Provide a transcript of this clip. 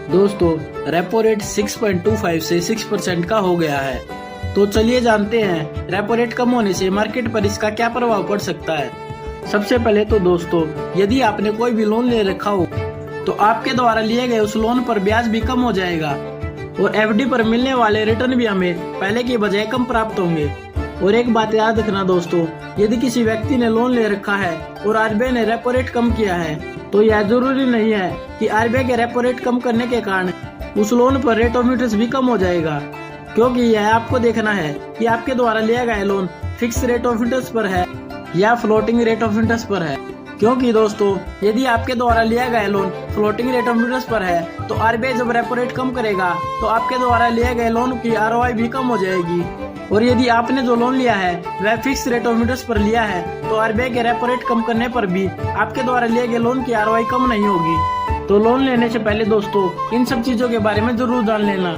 दोस्तों repo rate 6.25 से 6% का हो गया है। तो चलिए जानते हैं रेपो रेट कम होने से मार्केट पर इसका क्या प्रभाव पड़ सकता है। सबसे पहले तो दोस्तों, यदि आपने कोई भी लोन ले रखा हो तो आपके द्वारा लिए गए उस लोन पर ब्याज भी कम हो जाएगा और एफडी पर मिलने वाले रिटर्न भी हमें पहले की बजाय कम प्राप्त होंगे। और एक बात याद रखना दोस्तों, यदि किसी व्यक्ति ने लोन ले रखा है और आरबीआई ने रेपो रेट कम किया है तो यह जरूरी नहीं है कि आरबीआई के रेपो रेट कम करने के कारण उस लोन पर रेट ऑफ इंटरेस्ट भी कम हो जाएगा, क्योंकि यह आपको देखना है कि आपके द्वारा लिया गया loan fix rate of interest पर है या फ्लोटिंग रेट ऑफ इंटरेस्ट पर है। क्योंकि दोस्तों, यदि आपके द्वारा लिया गया loan floating rate of interest पर है तो आरबीआई जब रेपो रेट कम करेगा तो आपके द्वारा लिए गए लोन की आरओआई भी कम हो जाएगी। और यदि आपने जो लोन लिया है वह फिक्स रेट ऑफ इंटरेस्ट पर लिया है तो आरबीआई के रेपो रेट कम करने पर भी आपके द्वारा लिए गए लोन की आरओआई कम नहीं होगी। तो लोन लेने से पहले दोस्तों इन सब चीजों के बारे में जरूर जान लेना।